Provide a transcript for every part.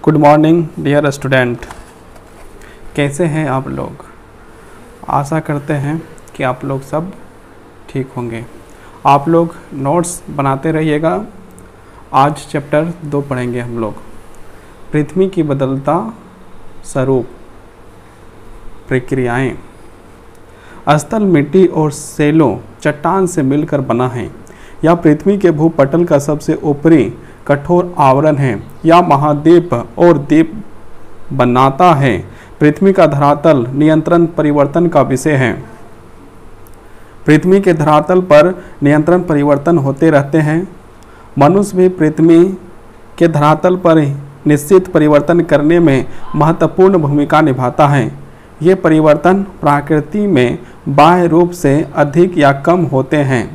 Good morning dear student. कैसे हैं आप लोग? आशा करते हैं कि आप लोग सब ठीक होंगे। आप लोग नोट्स बनाते रहिएगा। आज चैप्टर 2 पढ़ेंगे हम लोग। पृथ्वी की बदलता स्वरूप, प्रक्रियाएं। स्थल मिट्टी और सेलों चट्टान से मिलकर बना है। यह पृथ्वी के भूपटल का सबसे ऊपरी कठोर आवरण है। यह महाद्वीप और द्वीप बनाता है। पृथ्वी का धरातल नियंत्रण परिवर्तन का विषय है। पृथ्वी के धरातल पर नियंत्रण परिवर्तन होते रहते हैं। मनुष्य भी पृथ्वी के धरातल पर निश्चित परिवर्तन करने में महत्वपूर्ण भूमिका निभाता है। ये परिवर्तन प्रकृति में बाह्य रूप से अधिक या कम होते हैं।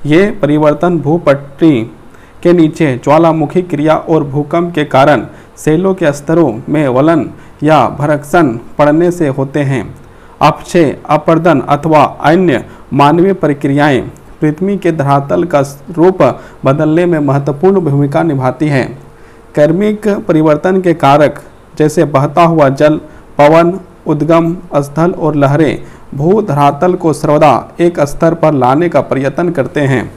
ये परिवर्तन भूपट्टी के नीचे ज्वालामुखी क्रिया और भूकंप के कारण सेलों के स्तरों में वलन या भरकसन पड़ने से होते हैं। अपक्षय, अपरदन अथवा अन्य मानवीय प्रक्रियाएं पृथ्वी के धरातल का रूप बदलने में महत्वपूर्ण भूमिका निभाती हैं। कार्मिक परिवर्तन के कारक जैसे बहता हुआ जल, पवन, उद्गम स्थल और लहरें भू धरातल को सर्वदा एक स्तर पर लाने का प्रयत्न करते हैं।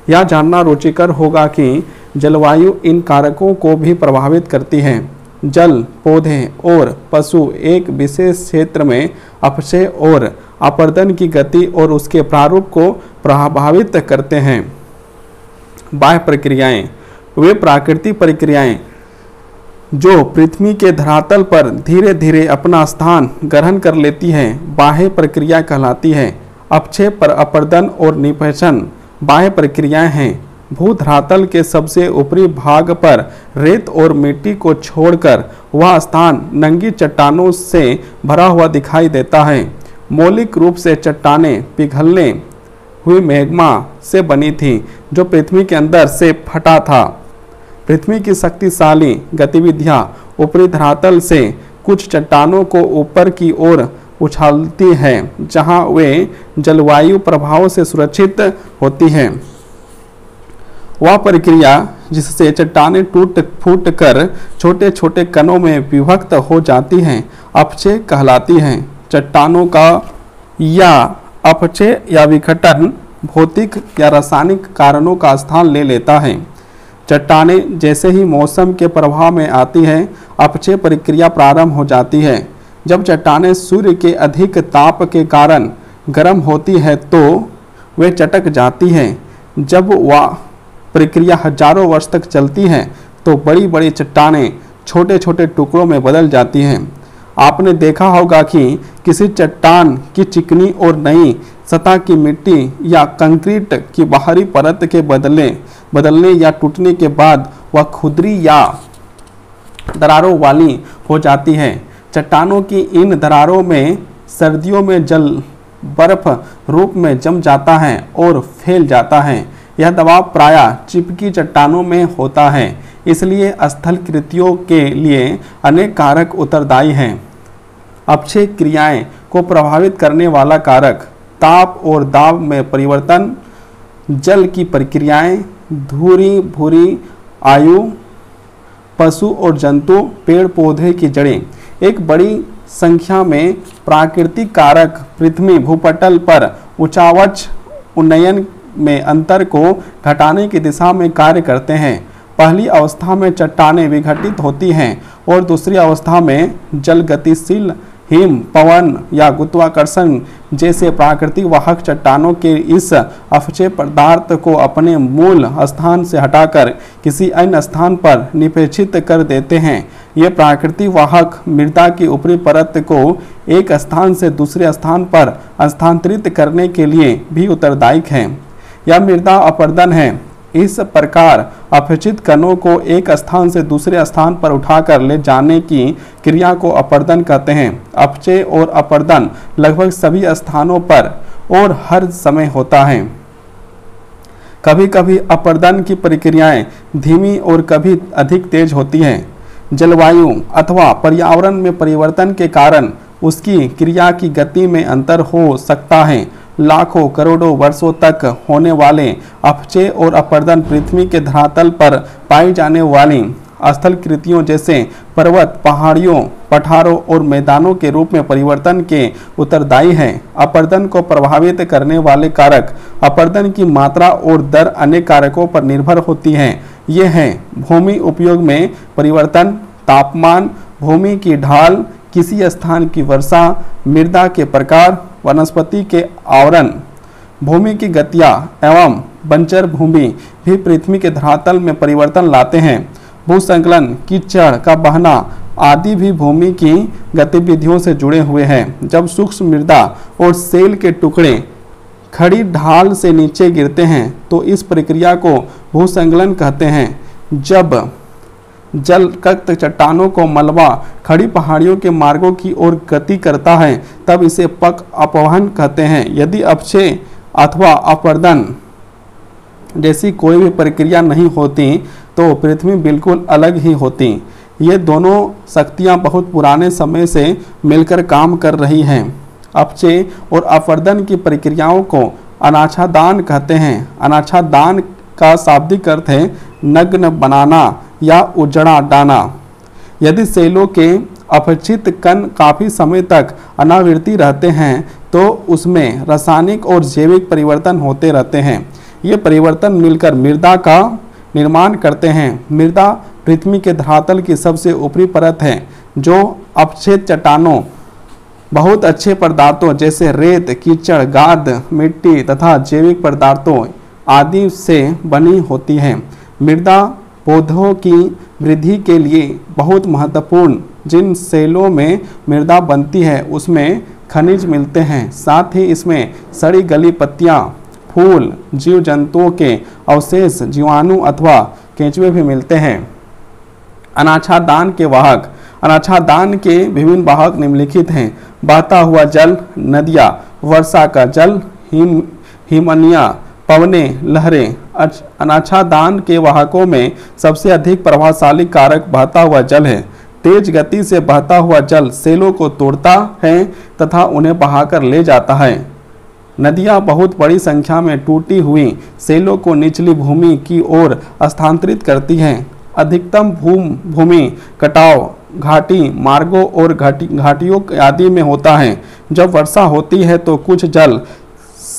यह जानना रुचिकर होगा कि जलवायु इन कारकों को भी प्रभावित करती है। जल, पौधे और पशु एक विशेष क्षेत्र में अपक्षय और अपरदन की गति और उसके प्रारूप को प्रभावित करते हैं। बाह्य प्रक्रियाएं, वे प्राकृतिक प्रक्रियाएं जो पृथ्वी के धरातल पर धीरे धीरे अपना स्थान ग्रहण कर लेती हैं, बाह्य प्रक्रिया कहलाती है। अपक्षय, पर अपरदन और निपैशन बाह्य प्रक्रियाएं हैं। भूधरातल के सबसे ऊपरी भाग पर रेत और मिट्टी को छोड़कर वह स्थान नंगी चट्टानों से भरा हुआ दिखाई देता है। मौलिक रूप से चट्टानें पिघलने हुई मैग्मा से बनी थी जो पृथ्वी के अंदर से फटा था। पृथ्वी की शक्तिशाली गतिविधियां ऊपरी धरातल से कुछ चट्टानों को ऊपर की ओर उछालती हैं, जहां वे जलवायु प्रभाव से सुरक्षित होती हैं। वह प्रक्रिया जिससे चट्टानें टूट फूट कर छोटे छोटे कणों में विभक्त हो जाती हैं, अपक्षय कहलाती हैं। चट्टानों का या अपक्षय या विघटन भौतिक या रासायनिक कारणों का स्थान ले लेता है। चट्टानें जैसे ही मौसम के प्रभाव में आती हैं, अपक्षय प्रक्रिया प्रारंभ हो जाती है। जब चट्टानें सूर्य के अधिक ताप के कारण गर्म होती है तो वे चटक जाती हैं। जब वह प्रक्रिया हजारों वर्ष तक चलती है तो बड़ी बड़ी चट्टानें छोटे छोटे टुकड़ों में बदल जाती हैं। आपने देखा होगा कि किसी चट्टान की चिकनी और नई सतह की मिट्टी या कंक्रीट की बाहरी परत के बदलने या टूटने के बाद वह खुरदरी या दरारों वाली हो जाती है। चट्टानों की इन दरारों में सर्दियों में जल बर्फ रूप में जम जाता है और फैल जाता है। यह दबाव प्रायः चिपकी चट्टानों में होता है, इसलिए स्थल कृतियों के लिए अनेक कारक उत्तरदायी हैं। अपक्षय क्रियाएं को प्रभावित करने वाला कारक ताप और दाब में परिवर्तन, जल की प्रक्रियाएं, धूरी भूरी आयु, पशु और जंतु, पेड़ पौधे की जड़ें। एक बड़ी संख्या में प्राकृतिक कारक पृथ्वी भूपटल पर उच्चावच उन्नयन में अंतर को घटाने की दिशा में कार्य करते हैं। पहली अवस्था में चट्टानें विघटित होती हैं और दूसरी अवस्था में जल गतिशील हिम, पवन या गुरुत्वाकर्षण जैसे प्राकृतिक वाहक चट्टानों के इस अपक्षय पदार्थ को अपने मूल स्थान से हटाकर किसी अन्य स्थान पर निक्षेपित कर देते हैं। ये प्राकृतिक वाहक मृदा की ऊपरी परत को एक स्थान से दूसरे स्थान पर स्थानांतरित करने के लिए भी उत्तरदायी हैं। यह मृदा अपरदन है। इस प्रकार अपक्षित कणों को एक स्थान से दूसरे स्थान पर उठाकर ले जाने की क्रिया को अपरदन कहते हैं। अपक्षय और अपरदन लगभग सभी स्थानों पर और हर समय होता है। कभी कभी अपरदन की प्रक्रियाएं धीमी और कभी अधिक तेज होती हैं। जलवायु अथवा पर्यावरण में परिवर्तन के कारण उसकी क्रिया की गति में अंतर हो सकता है। लाखों करोड़ों वर्षों तक होने वाले अपक्षय और अपरदन पृथ्वी के धरातल पर पाई जाने वाली स्थल कृतियों जैसे पर्वत, पहाड़ियों, पठारों और मैदानों के रूप में परिवर्तन के उत्तरदायी हैं। अपरदन को प्रभावित करने वाले कारक अपरदन की मात्रा और दर अनेक कारकों पर निर्भर होती हैं। ये हैं भूमि उपयोग में परिवर्तन, तापमान, भूमि की ढाल, किसी स्थान की वर्षा, मृदा के प्रकार, वनस्पति के आवरण, भूमि की गतियाँ एवं बंजर भूमि भी पृथ्वी के धरातल में परिवर्तन लाते हैं। भूसंकलन, कीचड़ का बहना आदि भी भूमि की गतिविधियों से जुड़े हुए हैं। जब सूक्ष्म मृदा और सेल के टुकड़े खड़ी ढाल से नीचे गिरते हैं तो इस प्रक्रिया को भूसंकलन कहते हैं। जब जलकक्त चट्टानों को मलबा खड़ी पहाड़ियों के मार्गों की ओर गति करता है तब इसे पक अपवहन कहते हैं। यदि अपक्षय अथवा अपरदन जैसी कोई भी प्रक्रिया नहीं होती तो पृथ्वी बिल्कुल अलग ही होती। ये दोनों शक्तियाँ बहुत पुराने समय से मिलकर काम कर रही हैं। अपक्षय और अपरदन की प्रक्रियाओं को अनाच्छादन कहते हैं। अनाच्छादन का शाब्दिक अर्थ है नग्न बनाना या उजड़ा डालना। यदि सेलों के अपक्षित कण काफ़ी समय तक अनावृति रहते हैं तो उसमें रासायनिक और जैविक परिवर्तन होते रहते हैं। ये परिवर्तन मिलकर मृदा का निर्माण करते हैं। मृदा पृथ्वी के धरातल की सबसे ऊपरी परत है जो अपक्षेद चट्टानों, बहुत अच्छे पदार्थों जैसे रेत, कीचड़, गाद, मिट्टी तथा जैविक पदार्थों आदि से बनी होती है। मृदा पौधों की वृद्धि के लिए बहुत महत्वपूर्ण। जिन सेलों में मृदा बनती है उसमें खनिज मिलते हैं। साथ ही इसमें सड़ी गली पत्तियाँ, फूल, जीव जंतुओं के अवशेष, जीवाणु अथवा केंचुए भी मिलते हैं। अनाच्छादन के वाहक। अनाच्छादन के विभिन्न वाहक निम्नलिखित हैं। बहता हुआ जल, नदियाँ, वर्षा का जल, हिमनियाँ, पवनें, लहरें। अनाच्छादन के वाहकों में सबसे अधिक प्रभावशाली कारक बहता हुआ जल है। तेज गति से बहता हुआ जल सेलों को तोड़ता है तथा उन्हें बहाकर ले जाता है। नदियाँ बहुत बड़ी संख्या में टूटी हुई सेलों को निचली भूमि की ओर स्थानांतरित करती हैं। अधिकतम भूमि कटाव घाटी मार्गों और घाटियों आदि में होता है। जब वर्षा होती है तो कुछ जल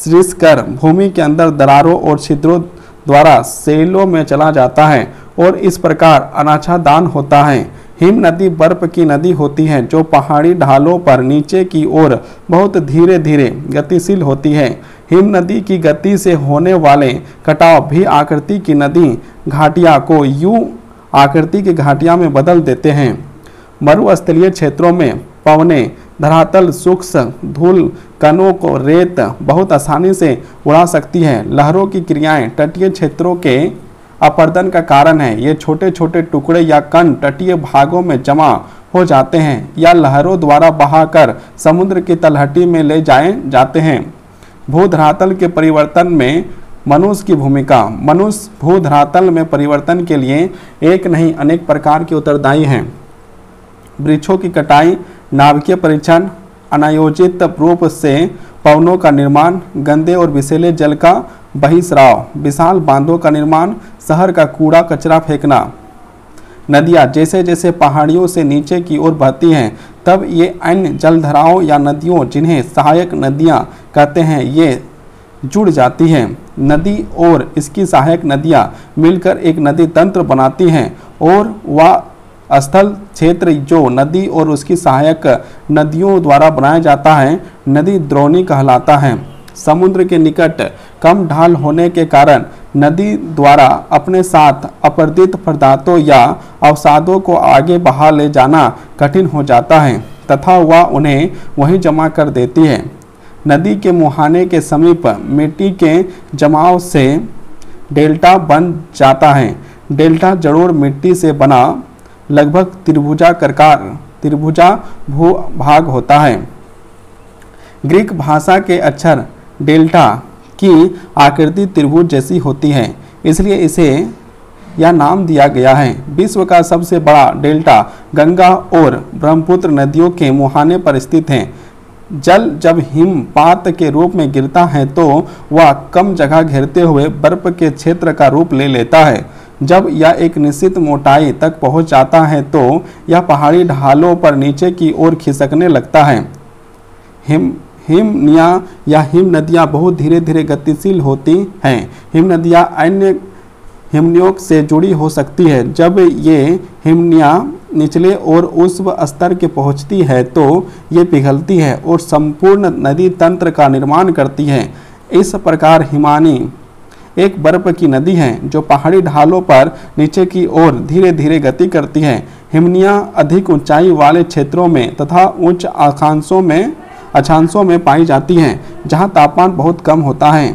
रिसकर भूमि के अंदर दरारों और छिद्रों द्वारा सेलों में चला जाता है और इस प्रकार अनाच्छादन होता है। हिम नदी बर्फ की नदी होती है जो पहाड़ी ढालों पर नीचे की ओर बहुत धीरे धीरे गतिशील होती है। हिम नदी की गति से होने वाले कटाव भी आकृति की नदी घाटिया को यूं आकृति की घाटिया में बदल देते हैं। मरुस्थलीय क्षेत्रों में पवनें धरातल सूक्ष्म धूल कणों को रेत बहुत आसानी से उड़ा सकती है। लहरों की क्रियाएं तटीय क्षेत्रों के अपरदन का कारण है। ये छोटे छोटे टुकड़े या कण तटीय भागों में जमा हो जाते हैं या लहरों द्वारा बहाकर समुद्र की तलहटी में ले जाए जाते हैं। भूधरातल के परिवर्तन में मनुष्य की भूमिका। मनुष्य भूधरातल में परिवर्तन के लिए एक नहीं अनेक प्रकार के उत्तरदायी हैं। वृक्षों की कटाई, नाभिकीय परीक्षण, अनायोजित रूप से पवनों का निर्माण, गंदे और विषैले जल का बहिस्राव, विशाल बांधों का निर्माण, शहर का कूड़ा कचरा फेंकना। नदियाँ जैसे जैसे पहाड़ियों से नीचे की ओर बहती हैं तब ये अन्य जलधाराओं या नदियों जिन्हें सहायक नदियाँ कहते हैं ये जुड़ जाती हैं। नदी और इसकी सहायक नदियाँ मिलकर एक नदी तंत्र बनाती हैं और वह स्थल क्षेत्र जो नदी और उसकी सहायक नदियों द्वारा बनाया जाता है नदी द्रोणी कहलाता है। समुद्र के निकट कम ढाल होने के कारण नदी द्वारा अपने साथ अपरदित पदार्थों या अवसादों को आगे बहा ले जाना कठिन हो जाता है तथा वह उन्हें वहीं जमा कर देती है। नदी के मुहाने के समीप मिट्टी के जमाव से डेल्टा बन जाता है। डेल्टा जड़ोड़ मिट्टी से बना लगभग त्रिभुजा भूभाग होता है। ग्रीक भाषा के अक्षर डेल्टा की आकृति त्रिभुज जैसी होती है इसलिए इसे यह नाम दिया गया है। विश्व का सबसे बड़ा डेल्टा गंगा और ब्रह्मपुत्र नदियों के मुहाने पर स्थित है। जल जब हिमपात के रूप में गिरता है तो वह कम जगह घेरते हुए बर्फ के क्षेत्र का रूप ले लेता है। जब यह एक निश्चित मोटाई तक पहुंच जाता है तो यह पहाड़ी ढालों पर नीचे की ओर खिसकने लगता है। हिमनियाँ या हिम नदियाँ बहुत धीरे धीरे गतिशील होती हैं। हिम नदियाँ अन्य हिमनियों से जुड़ी हो सकती है। जब ये हिमनियाँ निचले और उस स्तर के पहुँचती है तो ये पिघलती है और संपूर्ण नदी तंत्र का निर्माण करती है। इस प्रकार हिमानी एक बर्फ की नदी है जो पहाड़ी ढालों पर नीचे की ओर धीरे धीरे गति करती है। हिमनियाँ अधिक ऊंचाई वाले क्षेत्रों में तथा उच्च अक्षांशों में पाई जाती हैं जहाँ तापमान बहुत कम होता है।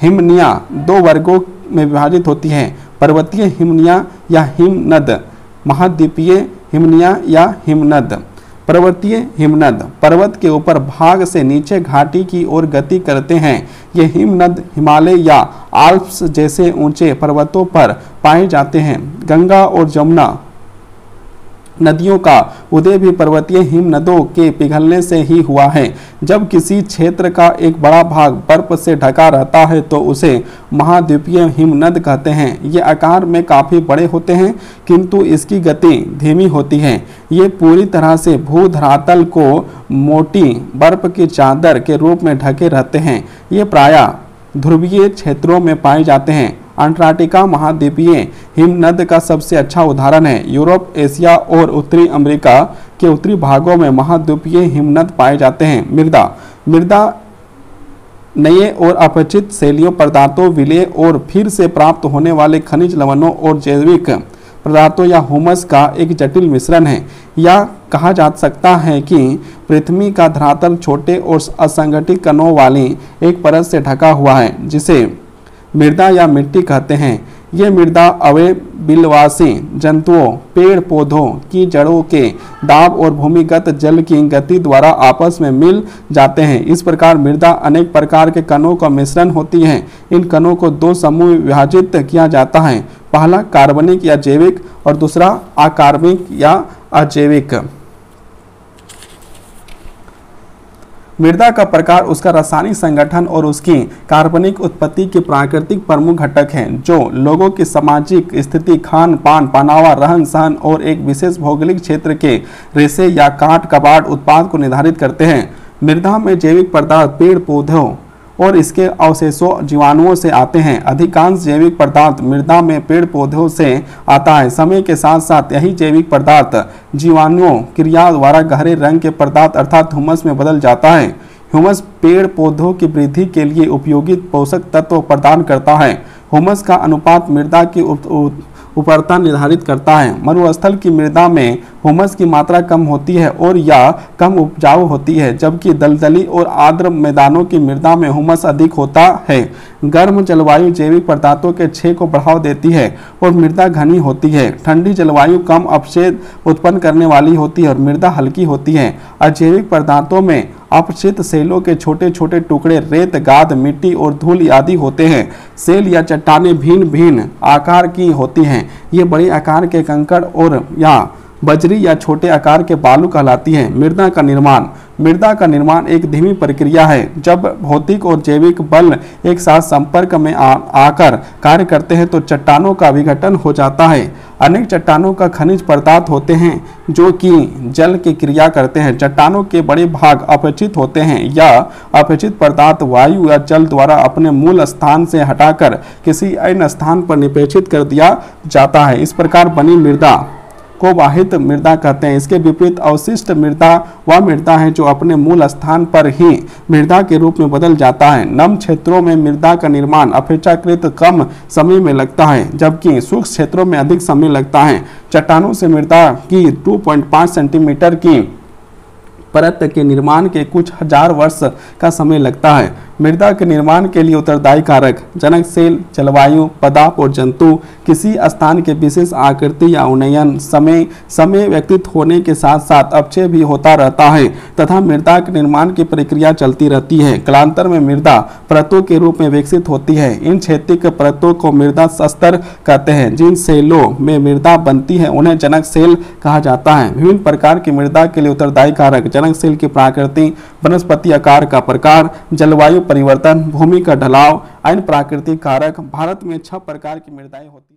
हिमनियाँ दो वर्गों में विभाजित होती हैं: पर्वतीय हिमनियाँ या हिमनद, महाद्वीपीय हिमनियाँ या हिमनद। पर्वतीय हिमनद पर्वत के ऊपर भाग से नीचे घाटी की ओर गति करते हैं। ये हिमनद हिमालय या आल्प्स जैसे ऊंचे पर्वतों पर पाए जाते हैं। गंगा और जमुना नदियों का उदय भी पर्वतीय हिमनदों के पिघलने से ही हुआ है। जब किसी क्षेत्र का एक बड़ा भाग बर्फ से ढका रहता है तो उसे महाद्वीपीय हिमनद कहते हैं। ये आकार में काफ़ी बड़े होते हैं किंतु इसकी गति धीमी होती है। ये पूरी तरह से भूधरातल को मोटी बर्फ की चादर के रूप में ढके रहते हैं। ये प्रायः ध्रुवीय क्षेत्रों में पाए जाते हैं। अंटार्कटिका महाद्वीपीय हिमनद का सबसे अच्छा उदाहरण है। यूरोप, एशिया और उत्तरी अमेरिका के उत्तरी भागों में महाद्वीपीय हिमनद पाए जाते हैं। मृदा नए और अपचित शैलीय पदार्थों, विलय और फिर से प्राप्त होने वाले खनिज लवणों और जैविक पदार्थों या हुमस का एक जटिल मिश्रण है। यह कहा जा सकता है कि पृथ्वी का धरातल छोटे और असंगठित कणों वाली एक परत से ढका हुआ है जिसे मृदा या मिट्टी कहते हैं। ये मृदा अवयविलवासी जंतुओं, पेड़ पौधों की जड़ों के दाब और भूमिगत जल की गति द्वारा आपस में मिल जाते हैं। इस प्रकार मृदा अनेक प्रकार के कणों का मिश्रण होती है। इन कणों को दो समूह में विभाजित किया जाता है। पहला कार्बनिक या जैविक और दूसरा अकार्बनिक या अजैविक। मृदा का प्रकार उसका रासायनिक संगठन और उसकी कार्बनिक उत्पत्ति के प्राकृतिक प्रमुख घटक हैं जो लोगों की सामाजिक स्थिति, खान पान, पहनावा, रहन सहन और एक विशेष भौगोलिक क्षेत्र के रेशे या काट कबाड़ उत्पाद को निर्धारित करते हैं। मृदा में जैविक पदार्थ पेड़ पौधों और इसके अवशेषों जीवाणुओं से आते हैं। अधिकांश जैविक पदार्थ मृदा में पेड़ पौधों से आता है। समय के साथ साथ यही जैविक पदार्थ जीवाणुओं क्रिया द्वारा गहरे रंग के पदार्थ अर्थात हुमस में बदल जाता है। हुमस पेड़ पौधों की वृद्धि के लिए उपयोगी पोषक तत्व प्रदान करता है। हुमस का अनुपात मृदा की उर्वरता निर्धारित करता है। मरुस्थल की मृदा में हुमस की मात्रा कम होती है और या कम उपजाऊ होती है, जबकि दलदली और आर्द्र मैदानों की मृदा में हुमस अधिक होता है। गर्म जलवायु जैविक पदार्थों के क्षय को बढ़ावा देती है और मृदा घनी होती है। ठंडी जलवायु कम अपक्षेद उत्पन्न करने वाली होती है और मृदा हल्की होती है। अजैविक पदार्थों में अपक्षित सेलों के छोटे छोटे टुकड़े रेत, गाद, मिट्टी और धूल आदि होते हैं। सेल या चट्टानें भिन्न भिन्न आकार की होती हैं। ये बड़े आकार के कंकड़ और या बजरी या छोटे आकार के बालू कहलाती है। मृदा का निर्माण एक धीमी प्रक्रिया है। जब भौतिक और जैविक बल एक साथ संपर्क में आकर कार्य करते हैं तो चट्टानों का विघटन हो जाता है। अनेक चट्टानों का खनिज पदार्थ होते हैं जो कि जल की क्रिया करते हैं। चट्टानों के बड़े भाग अपचित होते हैं या अपचित पदार्थ वायु या जल द्वारा अपने मूल स्थान से हटाकर किसी अन्य स्थान पर निपेक्षित कर दिया जाता है। इस प्रकार बनी मृदा को वाहित मृदा कहते हैं। इसके विपरीत अवशिष्ट मृदा वह मृदा है जो अपने मूल स्थान पर ही मृदा के रूप में बदल जाता है। नम क्षेत्रों में मृदा का निर्माण अपेक्षाकृत कम समय में लगता है, जबकि शुष्क क्षेत्रों में अधिक समय लगता है। चट्टानों से मृदा की 2.5 सेंटीमीटर की परत के निर्माण के कुछ हजार वर्ष का समय लगता है। मृदा के निर्माण के लिए उत्तरदायी कारक जनक सेल, जलवायु, पदार्थ और जंतु, किसी स्थान के विशेष आकृति या उन्नयन, समय व्यतीत होने के साथ साथ अपक्षय भी होता रहता है तथा मृदा के निर्माण की प्रक्रिया चलती रहती है। कालांतर में मृदा परतों के रूप में विकसित होती है। इन क्षेत्रीय परतों को मृदा स्तर कहते हैं। जिन सेलों में मृदा बनती है उन्हें जनक सेल कहा जाता है। विभिन्न प्रकार की मृदा के लिए उत्तरदायी कारक जनक सेल की प्रकृति, वनस्पति आकार का प्रकार, जलवायु परिवर्तन, भूमि का ढलाव, अन्य प्राकृतिक कारक। भारत में 6 प्रकार की मृदाएं होती हैं।